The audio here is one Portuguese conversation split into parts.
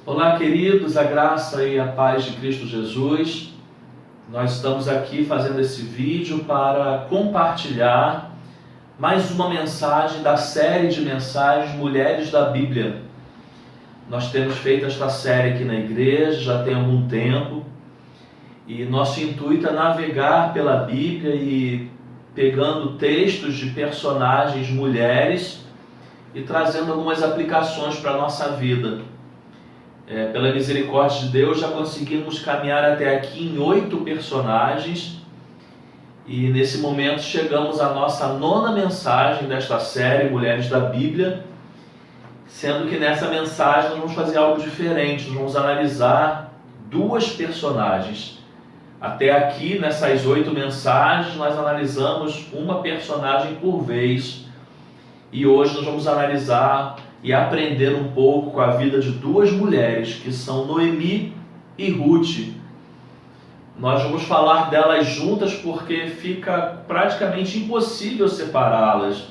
Olá, queridos, a graça e a paz de Cristo Jesus. Nós estamos aqui fazendo esse vídeo para compartilhar mais uma mensagem da série de mensagens Mulheres da Bíblia. Nós temos feito esta série aqui na igreja já tem algum tempo e nosso intuito é navegar pela Bíblia e pegando textos de personagens mulheres e trazendo algumas aplicações para a nossa vida. Pela misericórdia de Deus, já conseguimos caminhar até aqui em 8 personagens e nesse momento chegamos à nossa 9ª mensagem desta série Mulheres da Bíblia, sendo que nessa mensagem nós vamos fazer algo diferente, nós vamos analisar 2 personagens. Até aqui, nessas 8 mensagens, nós analisamos uma personagem por vez e hoje nós vamos analisar e aprender um pouco com a vida de 2 mulheres, que são Noemi e Ruth. Nós vamos falar delas juntas porque fica praticamente impossível separá-las.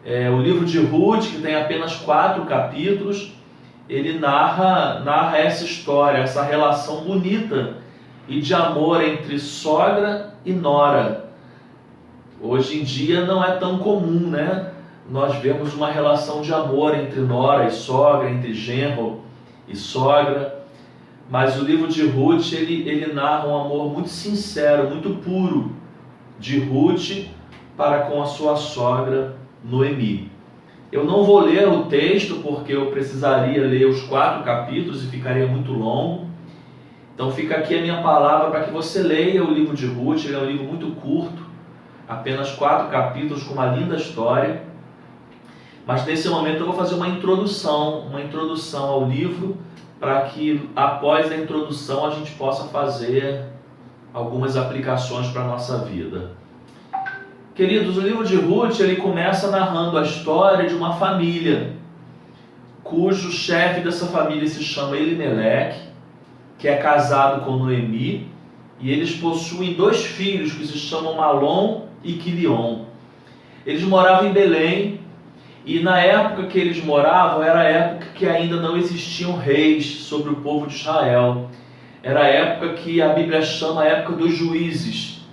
O livro de Ruth, que tem apenas 4 capítulos, ele narra essa história, essa relação bonita e de amor entre sogra e nora. Hoje em dia não é tão comum, né? Nós vemos uma relação de amor entre nora e sogra, entre genro e sogra, mas o livro de Ruth, ele narra um amor muito sincero, muito puro, de Ruth para com a sua sogra Noemi. Eu não vou ler o texto porque eu precisaria ler os 4 capítulos e ficaria muito longo, então fica aqui a minha palavra para que você leia o livro de Ruth. Ele é um livro muito curto, apenas 4 capítulos com uma linda história. Mas nesse momento eu vou fazer uma introdução ao livro, para que após a introdução a gente possa fazer algumas aplicações para a nossa vida. Queridos, o livro de Ruth, ele começa narrando a história de uma família, cujo chefe dessa família se chama Elimeleque, que é casado com Noemi, e eles possuem 2 filhos que se chamam Malom e Quilion. Eles moravam em Belém, e na época que eles moravam, era a época que ainda não existiam reis sobre o povo de Israel. Era a época que a Bíblia chama a época dos juízes.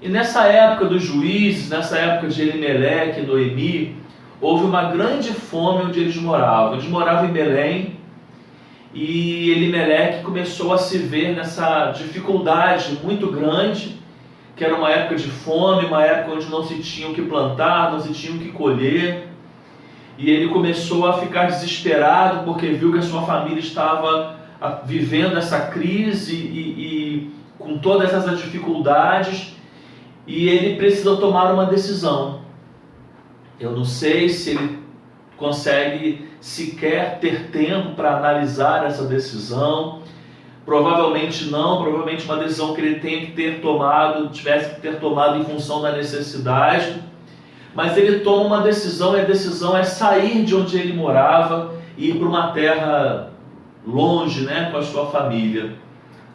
E nessa época dos juízes, nessa época de Elimeleque e Noemi, houve uma grande fome onde eles moravam. Eles moravam em Belém e Elimeleque começou a se ver nessa dificuldade muito grande, que era uma época de fome, uma época onde não se tinha o que plantar, não se tinha o que colher. E ele começou a ficar desesperado porque viu que a sua família estava vivendo essa crise e com todas essas dificuldades, e ele precisa tomar uma decisão. Eu não sei se ele consegue sequer ter tempo para analisar essa decisão. Provavelmente não, provavelmente uma decisão que ele tivesse que ter tomado em função da necessidade. Mas ele toma uma decisão, e a decisão é sair de onde ele morava e ir para uma terra longe, né, com a sua família.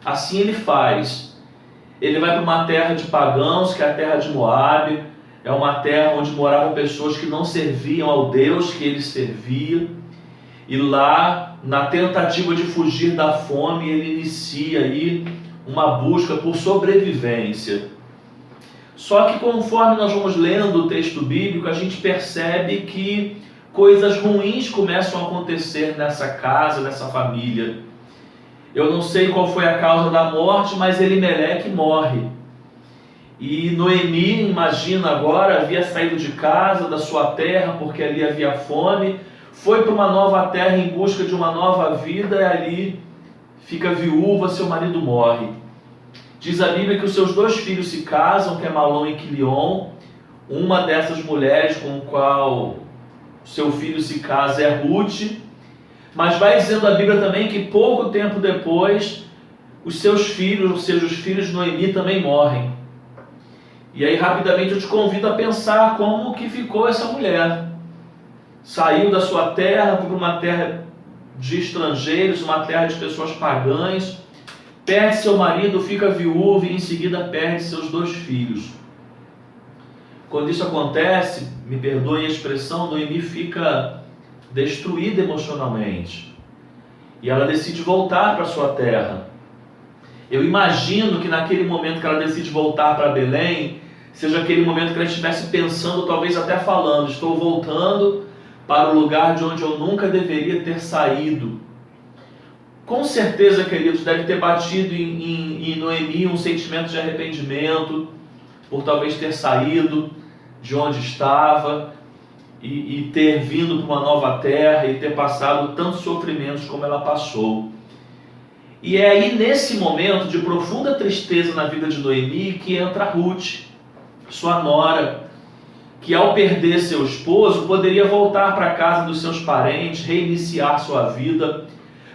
Assim ele faz. Ele vai para uma terra de pagãos, que é a terra de Moabe. É uma terra onde moravam pessoas que não serviam ao Deus que ele servia. E lá, na tentativa de fugir da fome, ele inicia aí uma busca por sobrevivência. Só que conforme nós vamos lendo o texto bíblico, a gente percebe que coisas ruins começam a acontecer nessa casa, nessa família. Eu não sei qual foi a causa da morte, mas Elimeleque morre. E Noemi, imagina agora, havia saído de casa, da sua terra, porque ali havia fome, foi para uma nova terra em busca de uma nova vida, e ali fica viúva, seu marido morre. Diz a Bíblia que os seus 2 filhos se casam, que é Malom e Quilion. Uma dessas mulheres com o qual seu filho se casa é Ruth. Mas vai dizendo a Bíblia também que pouco tempo depois, os seus filhos, ou seja, os filhos de Noemi também morrem. E aí rapidamente eu te convido a pensar como que ficou essa mulher. Saiu da sua terra para uma terra de estrangeiros, uma terra de pessoas pagãs, perde seu marido, fica viúva e em seguida perde seus 2 filhos. Quando isso acontece, me perdoem a expressão, Noemi fica destruída emocionalmente. e ela decide voltar para sua terra. Eu imagino que naquele momento que ela decide voltar para Belém, seja aquele momento que ela estivesse pensando, talvez até falando: estou voltando para o lugar de onde eu nunca deveria ter saído. Com certeza, queridos, deve ter batido em Noemi um sentimento de arrependimento por talvez ter saído de onde estava e ter vindo para uma nova terra e ter passado tantos sofrimentos como ela passou. E é aí, nesse momento de profunda tristeza na vida de Noemi, que entra Ruth, sua nora, que ao perder seu esposo poderia voltar para a casa dos seus parentes, reiniciar sua vida.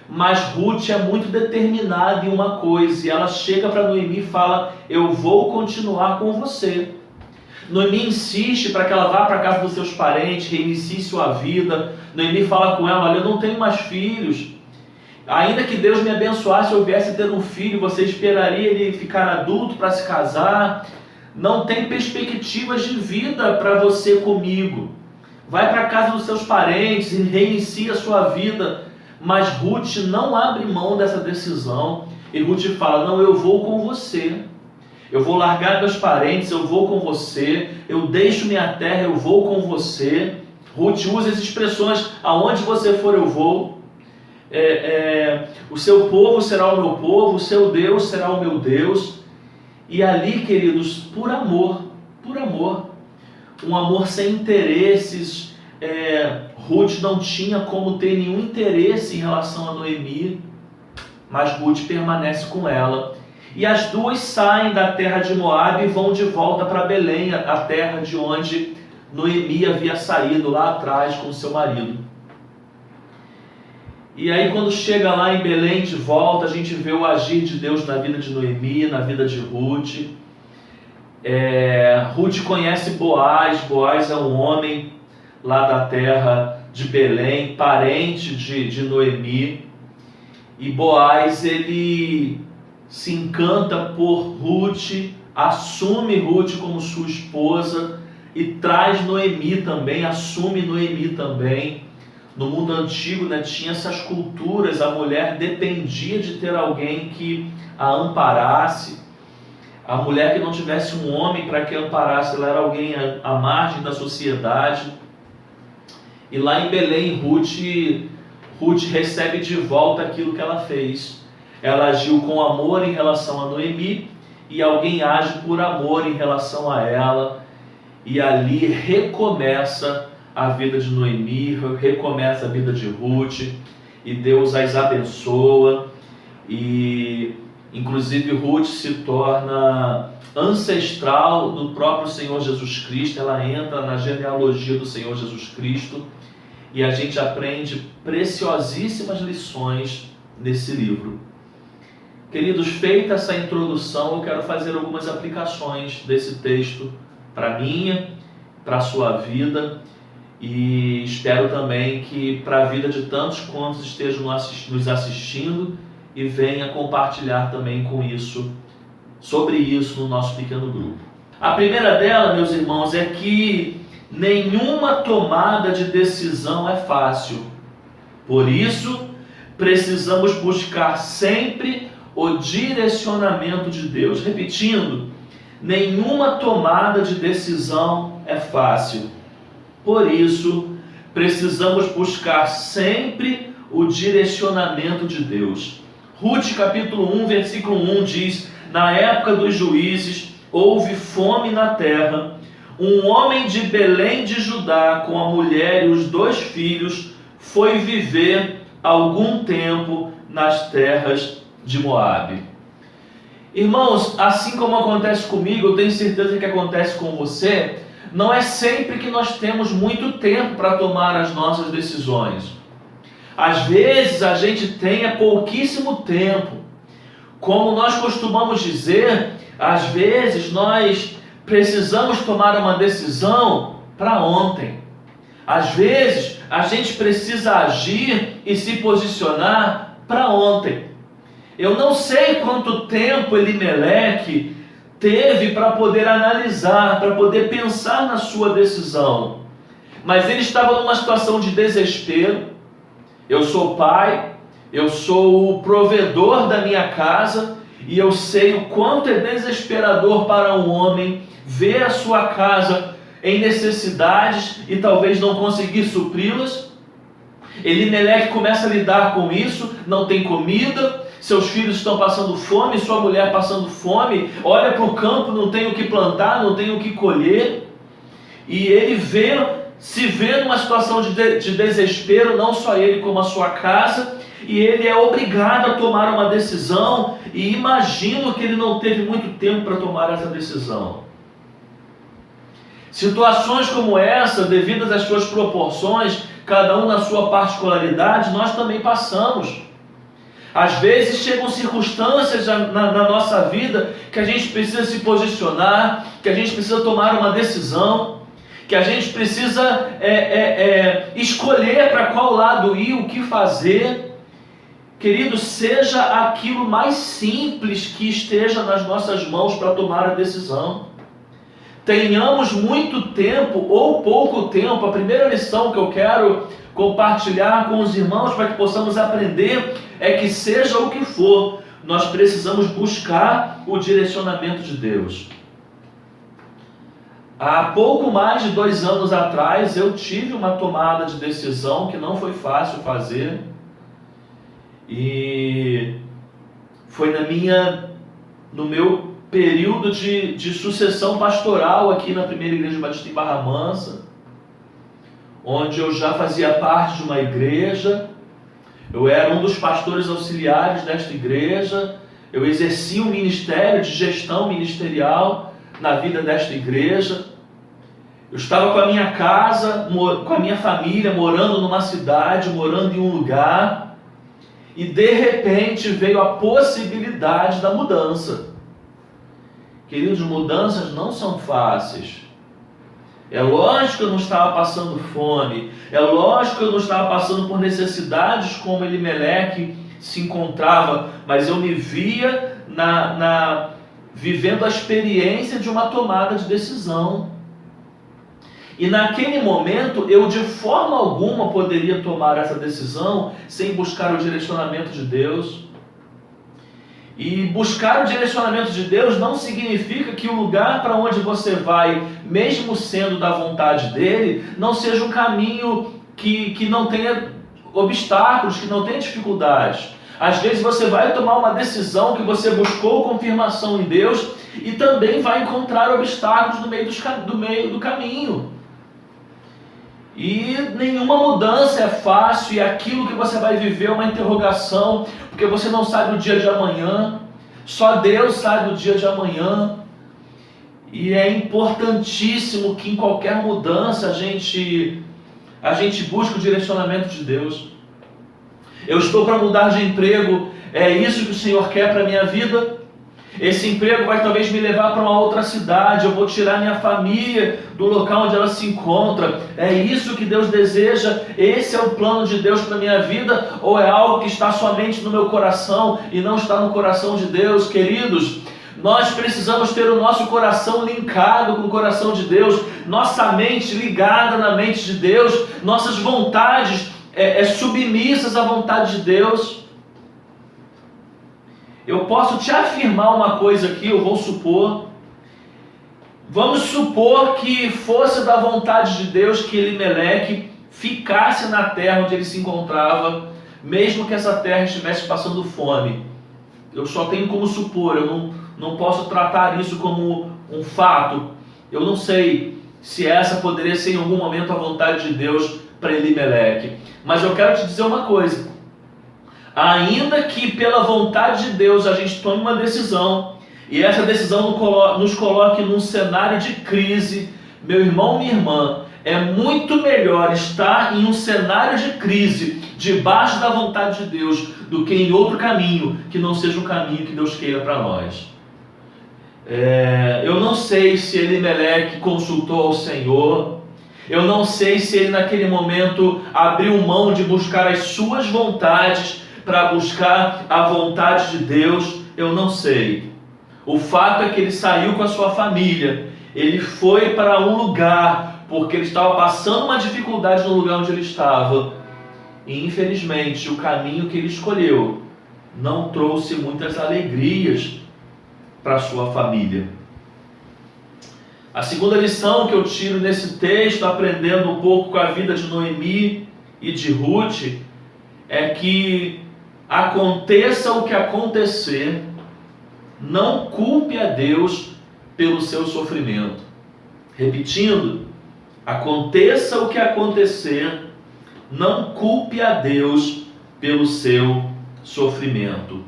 Mas Ruth é muito determinada em uma coisa, e ela chega para Noemi e fala: eu vou continuar com você. Noemi insiste para que ela vá para a casa dos seus parentes, reinicie sua vida. Noemi fala com ela: olha, eu não tenho mais filhos. Ainda que Deus me abençoasse, eu viesse ter um filho, você esperaria ele ficar adulto para se casar? Não tem perspectivas de vida para você comigo. Vai para a casa dos seus parentes e reinicia a sua vida. Mas Ruth não abre mão dessa decisão. E Ruth fala: não, eu vou com você. Eu vou largar meus parentes, eu vou com você. Eu deixo minha terra, eu vou com você. Ruth usa as expressões: aonde você for, eu vou. O seu povo será o meu povo, o seu Deus será o meu Deus. E ali, queridos, por amor, um amor sem interesses. Ruth não tinha como ter nenhum interesse em relação a Noemi, mas Ruth permanece com ela. E as duas saem da terra de Moabe e vão de volta para Belém, a terra de onde Noemi havia saído lá atrás com seu marido. E aí, quando chega lá em Belém de volta, a gente vê o agir de Deus na vida de Noemi, na vida de Ruth. Ruth conhece Boaz. Boaz é um homem lá da terra de Belém, parente de Noemi. E Boaz, ele se encanta por Ruth, assume Ruth como sua esposa e traz Noemi também, assume Noemi também. No mundo antigo, né, tinha essas culturas, a mulher dependia de ter alguém que a amparasse. A mulher que não tivesse um homem para que a amparasse, ela era alguém à margem da sociedade. E lá em Belém, Ruth recebe de volta aquilo que ela fez. Ela agiu com amor em relação a Noemi, e alguém age por amor em relação a ela. E ali recomeça a vida de Noemi, recomeça a vida de Ruth, e Deus as abençoa, e inclusive Ruth se torna ancestral do próprio Senhor Jesus Cristo. Ela entra na genealogia do Senhor Jesus Cristo, e a gente aprende preciosíssimas lições nesse livro. Queridos, feita essa introdução, eu quero fazer algumas aplicações desse texto para a minha, para a sua vida, e espero também que para a vida de tantos quantos estejam nos assistindo e venha compartilhar também sobre isso no nosso pequeno grupo. A primeira dela, meus irmãos, é que nenhuma tomada de decisão é fácil. Por isso, precisamos buscar sempre o direcionamento de Deus. Repetindo, nenhuma tomada de decisão é fácil. Por isso, precisamos buscar sempre o direcionamento de Deus. Ruth capítulo 1, versículo 1 diz: na época dos juízes houve fome na terra. Um homem de Belém de Judá, com a mulher e os 2 filhos, foi viver algum tempo nas terras de Moabe. Irmãos, assim como acontece comigo, eu tenho certeza que acontece com você. Não é sempre que nós temos muito tempo para tomar as nossas decisões. Às vezes a gente tem pouquíssimo tempo. Como nós costumamos dizer, às vezes nós precisamos tomar uma decisão para ontem. Às vezes a gente precisa agir e se posicionar para ontem. Eu não sei quanto tempo Elimeleque teve para poder analisar, para poder pensar na sua decisão. Mas ele estava numa situação de desespero. Eu sou pai, eu sou o provedor da minha casa e eu sei o quanto é desesperador para um homem ver a sua casa em necessidades e talvez não conseguir supri-las. Elimeleque começa a lidar com isso, não tem comida, seus filhos estão passando fome, sua mulher passando fome, olha para o campo, não tem o que plantar, não tem o que colher, e ele se vê numa situação de desespero, não só ele como a sua casa, e ele é obrigado a tomar uma decisão, e imagino que ele não teve muito tempo para tomar essa decisão. Situações como essa, devidas às suas proporções, cada um na sua particularidade, nós também passamos. Às vezes chegam circunstâncias na nossa vida que a gente precisa se posicionar, que a gente precisa tomar uma decisão, que a gente precisa escolher para qual lado ir, o que fazer. Querido, seja aquilo mais simples que esteja nas nossas mãos para tomar a decisão. Tenhamos muito tempo ou pouco tempo. A primeira lição que eu quero compartilhar com os irmãos para que possamos aprender é que seja o que for, nós precisamos buscar o direcionamento de Deus. Há pouco mais de 2 anos atrás eu tive uma tomada de decisão que não foi fácil fazer, e foi no meu período de sucessão pastoral aqui na Primeira Igreja Batista em Barra Mansa, onde eu já fazia parte de uma igreja, eu era um dos pastores auxiliares desta igreja, eu exercia um ministério de gestão ministerial na vida desta igreja, eu estava com a minha casa, com a minha família, morando numa cidade, morando em um lugar, e de repente veio a possibilidade da mudança. Queridos, mudanças não são fáceis. É lógico que eu não estava passando fome, é lógico que eu não estava passando por necessidades como Elimeleque se encontrava, mas eu me via vivendo a experiência de uma tomada de decisão. E naquele momento, eu de forma alguma poderia tomar essa decisão sem buscar o direcionamento de Deus. E buscar o direcionamento de Deus não significa que o lugar para onde você vai, mesmo sendo da vontade dele, não seja um caminho que não tenha obstáculos, que não tenha dificuldades. Às vezes você vai tomar uma decisão que você buscou confirmação em Deus e também vai encontrar obstáculos no meio do caminho. E nenhuma mudança é fácil, e aquilo que você vai viver é uma interrogação, porque você não sabe o dia de amanhã, só Deus sabe o dia de amanhã. E é importantíssimo que em qualquer mudança a gente busque o direcionamento de Deus. Eu estou para mudar de emprego, é isso que o Senhor quer para a minha vida? Esse emprego vai talvez me levar para uma outra cidade, eu vou tirar minha família do local onde ela se encontra. É isso que Deus deseja? Esse é o plano de Deus para a minha vida? Ou é algo que está somente no meu coração e não está no coração de Deus? Queridos, nós precisamos ter o nosso coração linkado com o coração de Deus, nossa mente ligada na mente de Deus, nossas vontades submissas à vontade de Deus. Eu posso te afirmar uma coisa aqui, eu vou supor. Vamos supor que fosse da vontade de Deus que Elimeleque ficasse na terra onde ele se encontrava, mesmo que essa terra estivesse passando fome. Eu só tenho como supor, eu não posso tratar isso como um fato. Eu não sei se essa poderia ser em algum momento a vontade de Deus para Elimeleque. Mas eu quero te dizer uma coisa. Ainda que pela vontade de Deus a gente tome uma decisão, e essa decisão nos coloque num cenário de crise, meu irmão, minha irmã, é muito melhor estar em um cenário de crise, debaixo da vontade de Deus, do que em outro caminho, que não seja o caminho que Deus queira para nós. Eu não sei se Elimeleque consultou ao Senhor, eu não sei se ele naquele momento abriu mão de buscar as suas vontades, para buscar a vontade de Deus, eu não sei. O fato é que ele saiu com a sua família, ele foi para um lugar, porque ele estava passando uma dificuldade no lugar onde ele estava, e infelizmente o caminho que ele escolheu não trouxe muitas alegrias para sua família. A segunda lição que eu tiro nesse texto, aprendendo um pouco com a vida de Noemi e de Ruth, é que aconteça o que acontecer, não culpe a Deus pelo seu sofrimento. Repetindo, aconteça o que acontecer, não culpe a Deus pelo seu sofrimento.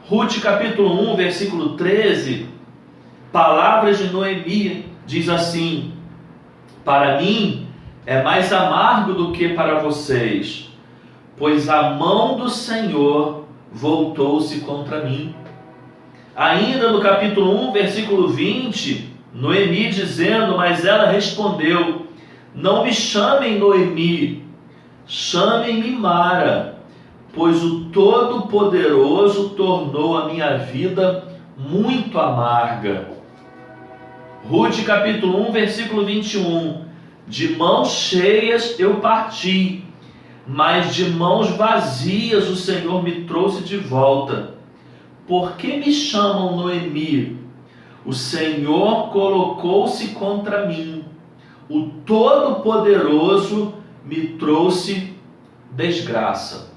Ruth capítulo 1, versículo 13, palavras de Noemi, diz assim: para mim é mais amargo do que para vocês, pois a mão do Senhor voltou-se contra mim. Ainda no capítulo 1, versículo 20, Noemi dizendo, mas ela respondeu: não me chamem Noemi, chamem-me Mara, pois o Todo-Poderoso tornou a minha vida muito amarga. Ruth capítulo 1, versículo 21, de mãos cheias eu parti, mas de mãos vazias o Senhor me trouxe de volta. Por que me chamam Noemi? O Senhor colocou-se contra mim. O Todo-Poderoso me trouxe desgraça.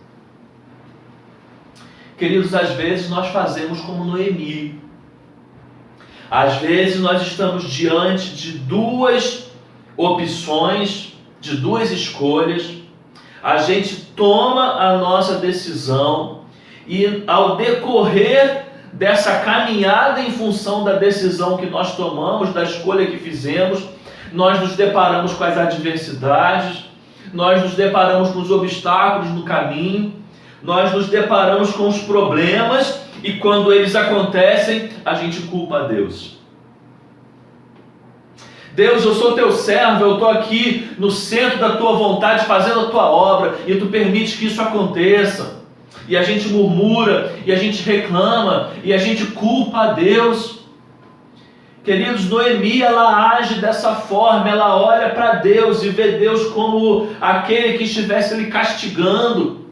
Queridos, às vezes nós fazemos como Noemi. Às vezes nós estamos diante de duas opções, de duas escolhas. A gente toma a nossa decisão e ao decorrer dessa caminhada em função da decisão que nós tomamos, da escolha que fizemos, nós nos deparamos com as adversidades, nós nos deparamos com os obstáculos no caminho, nós nos deparamos com os problemas e quando eles acontecem, a gente culpa a Deus. Deus, eu sou teu servo, eu estou aqui no centro da tua vontade, fazendo a tua obra, e tu permite que isso aconteça. E a gente murmura, e a gente reclama, e a gente culpa a Deus. Queridos, Noemi, ela age dessa forma, ela olha para Deus e vê Deus como aquele que estivesse lhe castigando.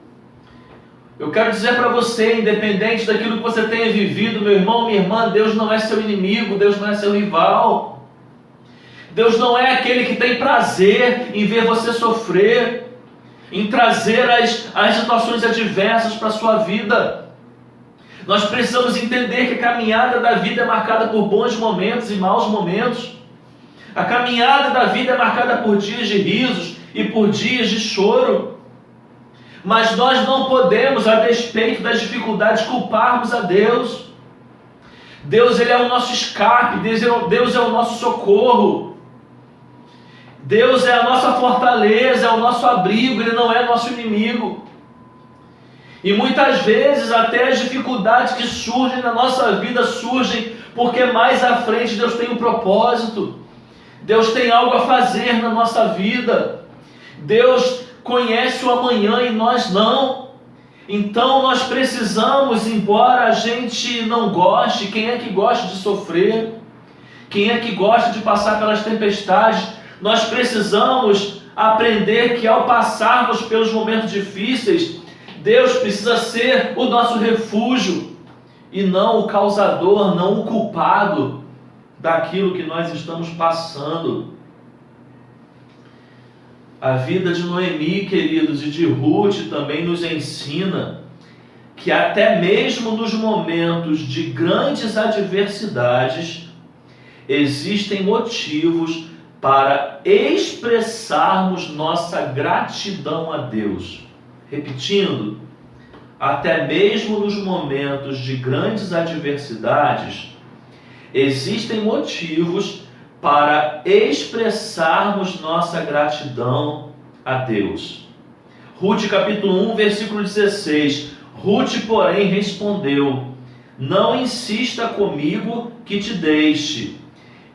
Eu quero dizer para você, independente daquilo que você tenha vivido, meu irmão, minha irmã, Deus não é seu inimigo, Deus não é seu rival. Deus não é aquele que tem prazer em ver você sofrer, em trazer as situações adversas para a sua vida. Nós precisamos entender que a caminhada da vida é marcada por bons momentos e maus momentos. A caminhada da vida é marcada por dias de risos e por dias de choro. Mas nós não podemos, a despeito das dificuldades, culparmos a Deus. Deus, ele é o nosso escape, Deus é o nosso socorro. Deus é a nossa fortaleza, é o nosso abrigo, Ele não é nosso inimigo. E muitas vezes até as dificuldades que surgem na nossa vida surgem porque mais à frente Deus tem um propósito. Deus tem algo a fazer na nossa vida. Deus conhece o amanhã e nós não. Então nós precisamos, embora a gente não goste, quem é que gosta de sofrer? Quem é que gosta de passar pelas tempestades? Nós precisamos aprender que ao passarmos pelos momentos difíceis, Deus precisa ser o nosso refúgio e não o causador, não o culpado daquilo que nós estamos passando. A vida de Noemi, queridos, e de Ruth também nos ensina que até mesmo nos momentos de grandes adversidades, existem motivos para expressarmos nossa gratidão a Deus. Repetindo, até mesmo nos momentos de grandes adversidades, existem motivos para expressarmos nossa gratidão a Deus. Ruth capítulo 1, versículo 16. Ruth, porém, respondeu: não insista comigo que te deixe,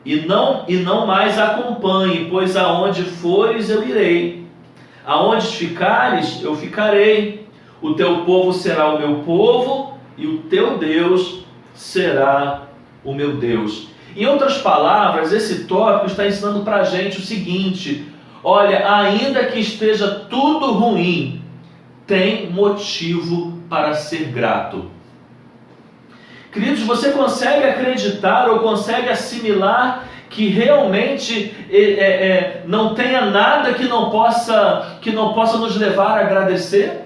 e não mais acompanhe, pois aonde fores eu irei, aonde ficares eu ficarei, o teu povo será o meu povo, e o teu Deus será o meu Deus. Em outras palavras, esse tópico está ensinando para a gente o seguinte: olha, ainda que esteja tudo ruim, tem motivo para ser grato. Queridos, você consegue acreditar ou consegue assimilar que realmente não tenha nada que não possa nos levar a agradecer?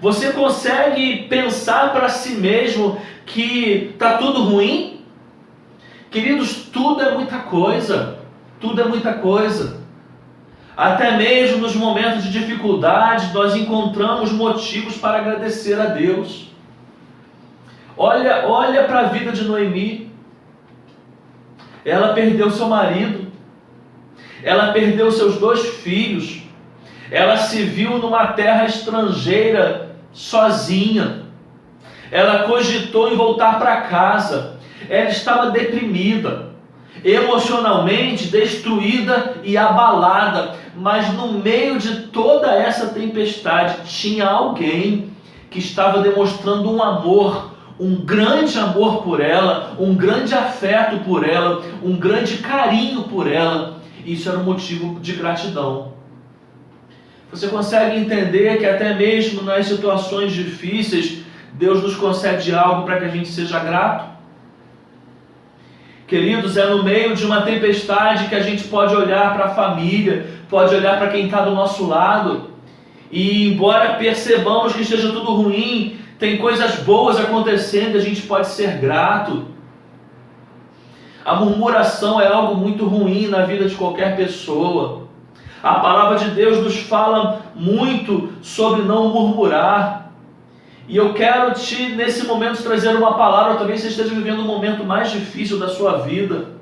Você consegue pensar para si mesmo que está tudo ruim? Queridos, tudo é muita coisa. Tudo é muita coisa. Até mesmo nos momentos de dificuldade, nós encontramos motivos para agradecer a Deus. Olha para a vida de Noemi. Ela perdeu seu marido. Ela perdeu seus 2 filhos. Ela se viu numa terra estrangeira, sozinha. Ela cogitou em voltar para casa. Ela estava deprimida, emocionalmente destruída e abalada. Mas no meio de toda essa tempestade, tinha alguém que estava demonstrando um amor, um grande amor por ela, um grande afeto por ela, um grande carinho por ela. Isso era um motivo de gratidão. Você consegue entender que até mesmo nas situações difíceis, Deus nos concede algo para que a gente seja grato? Queridos, é no meio de uma tempestade que a gente pode olhar para a família, pode olhar para quem está do nosso lado, e embora percebamos que esteja tudo ruim, tem coisas boas acontecendo, a gente pode ser grato. A murmuração é algo muito ruim na vida de qualquer pessoa. A palavra de Deus nos fala muito sobre não murmurar. E eu quero nesse momento, trazer uma palavra. Talvez você esteja vivendo um momento mais difícil da sua vida.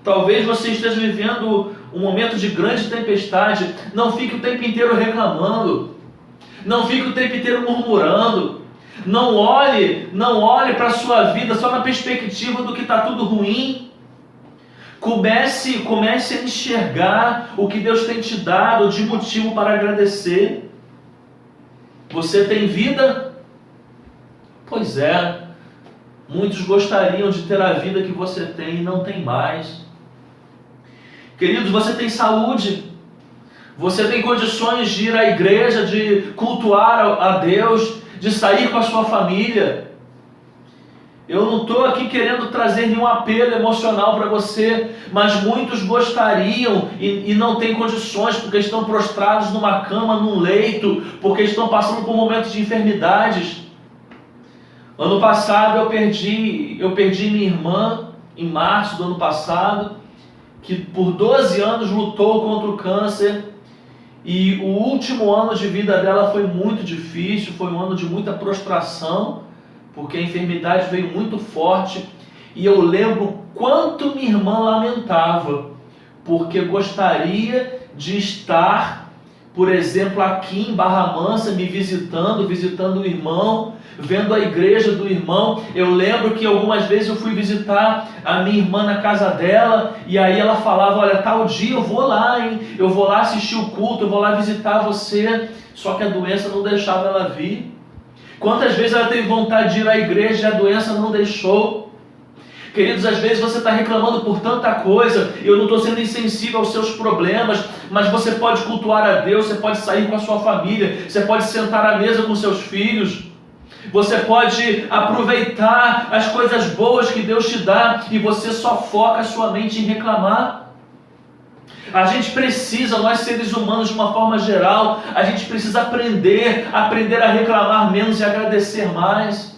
Talvez você esteja vivendo um momento de grande tempestade. Não fique o tempo inteiro reclamando. Não fique o tempo inteiro murmurando. Não olhe para a sua vida só na perspectiva do que está tudo ruim. Comece a enxergar o que Deus tem te dado de motivo para agradecer. Você tem vida? Pois é. Muitos gostariam de ter a vida que você tem e não tem mais. Queridos, você tem saúde. Você tem condições de ir à igreja, de cultuar a Deus, de sair com a sua família. Eu não estou aqui querendo trazer nenhum apelo emocional para você, mas muitos gostariam e não têm condições, porque estão prostrados numa cama, num leito, porque estão passando por momentos de enfermidades. Ano passado eu perdi minha irmã, em março do ano passado, que por 12 anos lutou contra o câncer, e o último ano de vida dela foi muito difícil, foi um ano de muita prostração, porque a enfermidade veio muito forte, e eu lembro quanto minha irmã lamentava, porque gostaria de estar, por exemplo, aqui em Barra Mansa, me visitando o irmão, vendo a igreja do irmão. Eu lembro que algumas vezes eu fui visitar a minha irmã na casa dela, e aí ela falava, olha, tal dia eu vou lá, hein? Eu vou lá assistir o culto, eu vou lá visitar você, só que a doença não deixava ela vir. Quantas vezes ela teve vontade de ir à igreja e a doença não deixou? Queridos, às vezes você está reclamando por tanta coisa. Eu não estou sendo insensível aos seus problemas, mas você pode cultuar a Deus, você pode sair com a sua família, você pode sentar à mesa com seus filhos, você pode aproveitar as coisas boas que Deus te dá, e você só foca a sua mente em reclamar. A gente precisa, nós seres humanos de uma forma geral, a gente precisa aprender a reclamar menos e agradecer mais.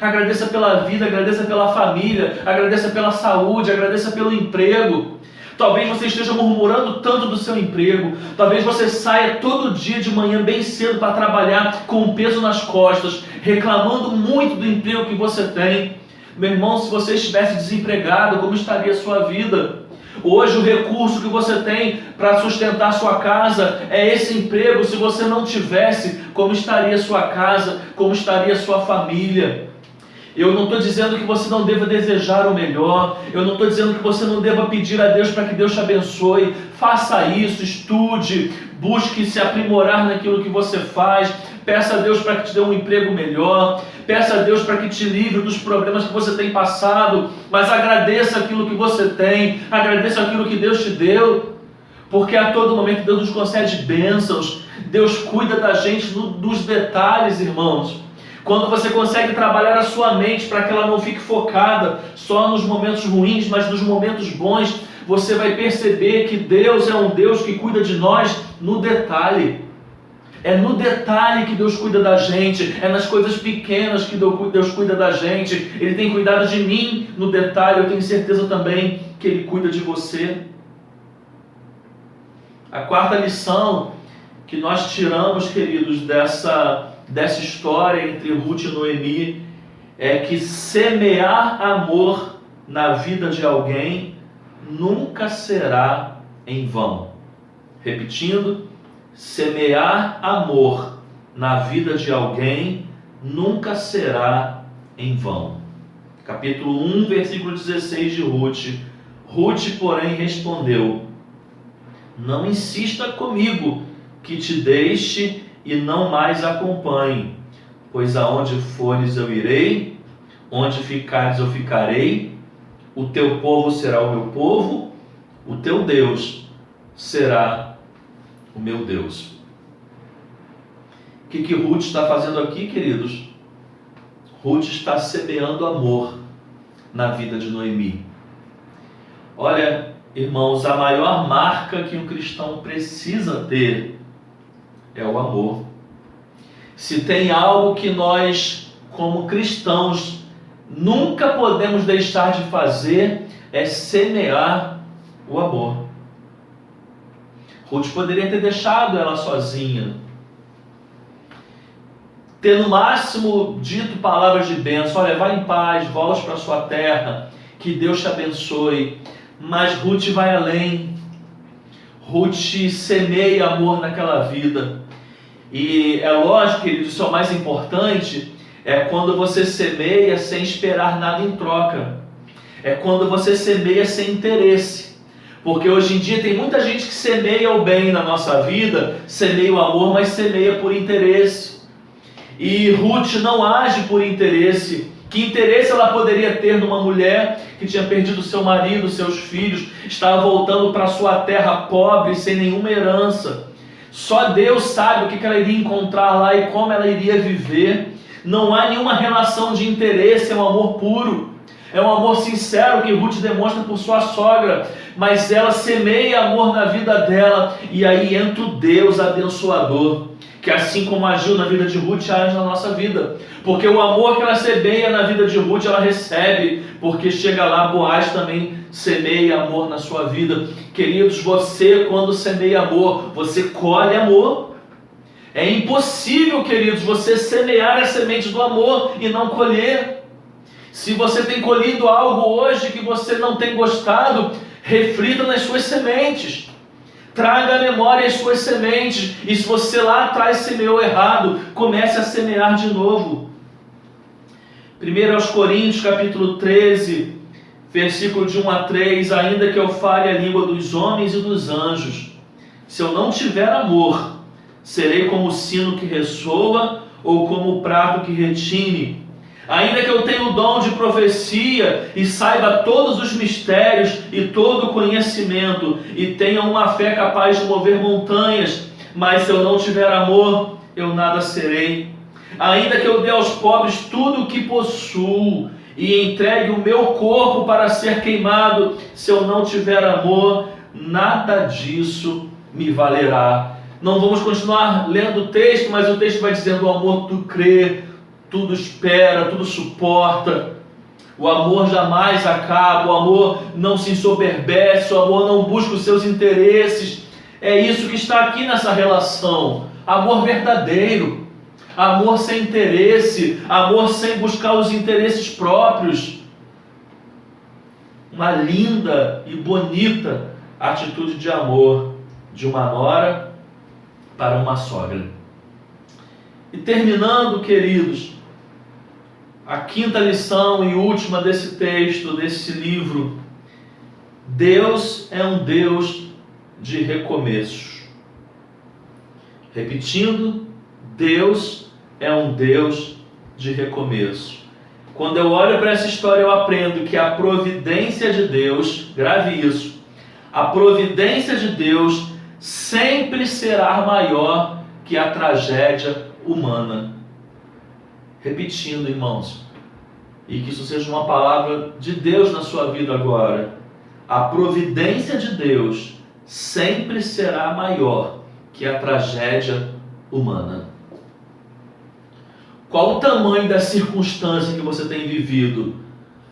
Agradeça pela vida, agradeça pela família, agradeça pela saúde, agradeça pelo emprego. Talvez você esteja murmurando tanto do seu emprego, talvez você saia todo dia de manhã bem cedo para trabalhar com um peso nas costas, reclamando muito do emprego que você tem. Meu irmão, se você estivesse desempregado, como estaria a sua vida? Hoje o recurso que você tem para sustentar sua casa é esse emprego. Se você não tivesse, como estaria a sua casa? Como estaria a sua família? Eu não estou dizendo que você não deva desejar o melhor. Eu não estou dizendo que você não deva pedir a Deus para que Deus te abençoe. Faça isso, estude, busque se aprimorar naquilo que você faz. Peça a Deus para que te dê um emprego melhor. Peça a Deus para que te livre dos problemas que você tem passado. Mas agradeça aquilo que você tem. Agradeça aquilo que Deus te deu. Porque a todo momento Deus nos concede bênçãos. Deus cuida da gente dos detalhes, irmãos. Quando você consegue trabalhar a sua mente para que ela não fique focada só nos momentos ruins, mas nos momentos bons, você vai perceber que Deus é um Deus que cuida de nós no detalhe. É no detalhe que Deus cuida da gente, é nas coisas pequenas que Deus cuida da gente. Ele tem cuidado de mim no detalhe, eu tenho certeza também que Ele cuida de você. A quarta lição que nós tiramos, queridos, dessa história entre Ruth e Noemi é que semear amor na vida de alguém nunca será em vão. Repetindo, semear amor na vida de alguém nunca será em vão. Capítulo 1, versículo 16 de Ruth. Ruth, porém, respondeu: não insista comigo que te deixe e não mais acompanhe, pois aonde fores eu irei, onde ficares eu ficarei, o teu povo será o meu povo, o teu Deus será o meu Deus. O que Ruth está fazendo aqui, queridos? Ruth está semeando amor na vida de Noemi. Olha, irmãos, a maior marca que um cristão precisa ter é o amor. Se tem algo que nós, como cristãos, nunca podemos deixar de fazer, é semear o amor. Ruth poderia ter deixado ela sozinha, ter no máximo dito palavras de bênção: olha, vai em paz, volte para a sua terra, que Deus te abençoe. Mas Ruth vai além. Ruth semeia amor naquela vida. E é lógico, querido, isso é o mais importante, é quando você semeia sem esperar nada em troca. É quando você semeia sem interesse. Porque hoje em dia tem muita gente que semeia o bem na nossa vida, semeia o amor, mas semeia por interesse. E Ruth não age por interesse. Que interesse ela poderia ter numa mulher que tinha perdido seu marido, seus filhos, estava voltando para sua terra pobre, sem nenhuma herança? Só Deus sabe o que ela iria encontrar lá e como ela iria viver. Não há nenhuma relação de interesse, é um amor puro. É um amor sincero que Ruth demonstra por sua sogra, mas ela semeia amor na vida dela, e aí entra o Deus abençoador, que assim como agiu na vida de Ruth, age na nossa vida. Porque o amor que ela semeia na vida de Ruth, ela recebe, porque chega lá, Boaz também semeia amor na sua vida. Queridos, você quando semeia amor, você colhe amor. É impossível, queridos, você semear as sementes do amor e não colher. Se você tem colhido algo hoje que você não tem gostado, reflita nas suas sementes. Traga à memória as suas sementes. E se você lá atrás semeou errado, comece a semear de novo. 1 Coríntios capítulo 13, versículo de 1 a 3. Ainda que eu fale a língua dos homens e dos anjos, se eu não tiver amor, serei como o sino que ressoa ou como o prato que retine. Ainda que eu tenha o dom de profecia e saiba todos os mistérios e todo o conhecimento e tenha uma fé capaz de mover montanhas, mas se eu não tiver amor, eu nada serei. Ainda que eu dê aos pobres tudo o que possuo e entregue o meu corpo para ser queimado, se eu não tiver amor, nada disso me valerá. Não vamos continuar lendo o texto, mas o texto vai dizendo: o amor tudo crê, tudo espera, tudo suporta. O amor jamais acaba, o amor não se ensoberbece, o amor não busca os seus interesses. É isso que está aqui nessa relação. Amor verdadeiro, amor sem interesse, amor sem buscar os interesses próprios. Uma linda e bonita atitude de amor de uma nora para uma sogra. E terminando, queridos, a quinta lição e última desse texto, desse livro: Deus é um Deus de recomeços. Repetindo, Deus é um Deus de recomeços. Quando eu olho para essa história, eu aprendo que a providência de Deus, grave isso, a providência de Deus sempre será maior que a tragédia humana. Repetindo, irmãos, e que isso seja uma palavra de Deus na sua vida agora. A providência de Deus sempre será maior que a tragédia humana. Qual o tamanho da circunstância que você tem vivido?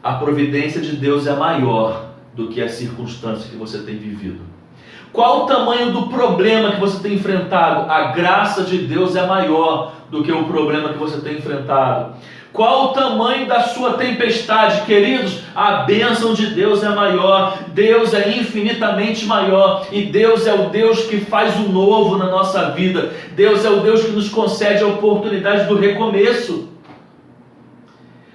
A providência de Deus é maior do que a circunstância que você tem vivido. Qual o tamanho do problema que você tem enfrentado? A graça de Deus é maior do que o problema que você tem enfrentado. Qual o tamanho da sua tempestade? Queridos, a bênção de Deus é maior, Deus é infinitamente maior, e Deus é o Deus que faz o novo na nossa vida, Deus é o Deus que nos concede a oportunidade do recomeço.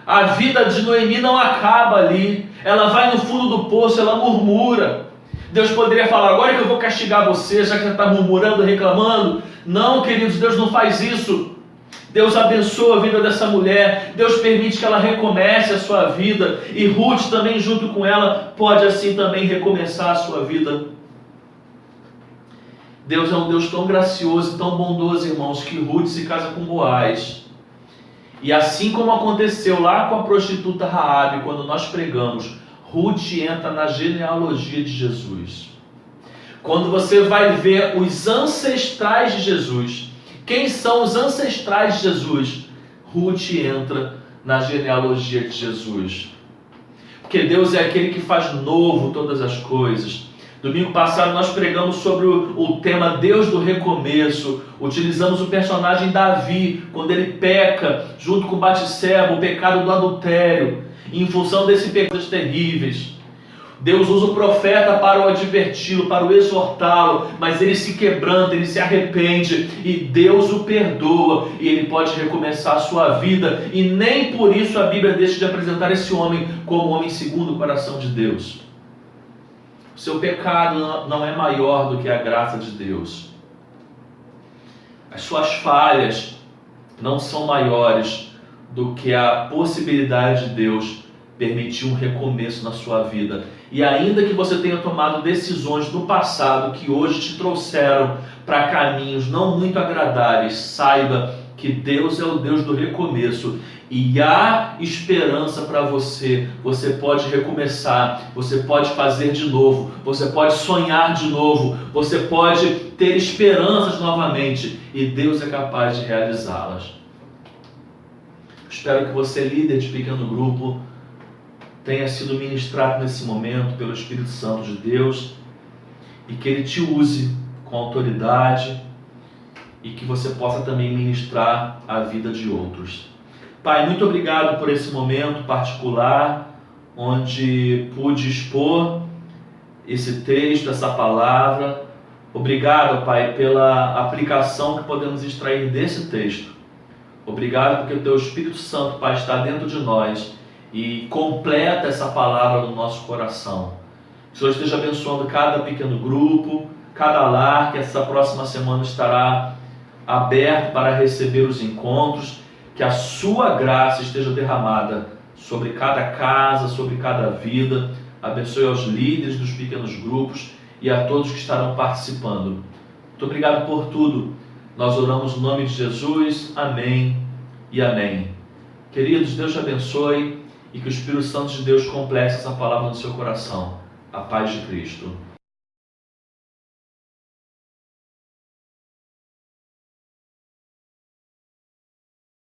A vida de Noemi não acaba ali, ela vai no fundo do poço, ela murmura. Deus poderia falar, agora que eu vou castigar você, já que você está murmurando, reclamando. Não, queridos, Deus não faz isso. Deus abençoa a vida dessa mulher, Deus permite que ela recomece a sua vida, e Ruth também junto com ela pode assim também recomeçar a sua vida. Deus é um Deus tão gracioso e tão bondoso, irmãos, que Ruth se casa com Boaz. E assim como aconteceu lá com a prostituta Raabe, quando nós pregamos, Ruth entra na genealogia de Jesus. Quando você vai ver os ancestrais de Jesus, quem são os ancestrais de Jesus? Ruth entra na genealogia de Jesus. Porque Deus é aquele que faz novo todas as coisas. Domingo passado nós pregamos sobre o tema Deus do recomeço. Utilizamos o personagem Davi, quando ele peca junto com Batseba, o pecado do adultério. E em função desse pecado terríveis, Deus usa o profeta para o adverti-lo, para o exortá-lo, mas ele se quebranta, ele se arrepende e Deus o perdoa e ele pode recomeçar a sua vida, e nem por isso a Bíblia deixa de apresentar esse homem como um homem segundo o coração de Deus. O seu pecado não é maior do que a graça de Deus. As suas falhas não são maiores do que a possibilidade de Deus permitir um recomeço na sua vida. E ainda que você tenha tomado decisões no passado que hoje te trouxeram para caminhos não muito agradáveis, saiba que Deus é o Deus do recomeço e há esperança para você. Você pode recomeçar, você pode fazer de novo, você pode sonhar de novo, você pode ter esperanças novamente e Deus é capaz de realizá-las. Espero que você, líder de pequeno grupo, tenha sido ministrado nesse momento pelo Espírito Santo de Deus e que Ele te use com autoridade e que você possa também ministrar a vida de outros. Pai, muito obrigado por esse momento particular onde pude expor esse texto, essa palavra. Obrigado, Pai, pela aplicação que podemos extrair desse texto. Obrigado porque o Teu Espírito Santo, Pai, está dentro de nós e completa essa palavra no nosso coração. Que o Senhor esteja abençoando cada pequeno grupo, cada lar, que essa próxima semana estará aberto para receber os encontros, que a sua graça esteja derramada sobre cada casa, sobre cada vida. Abençoe aos líderes dos pequenos grupos e a todos que estarão participando. Muito obrigado por tudo. Nós oramos no nome de Jesus. Amém e amém. Queridos, Deus te abençoe e que o Espírito Santo de Deus complete essa palavra no seu coração. A paz de Cristo.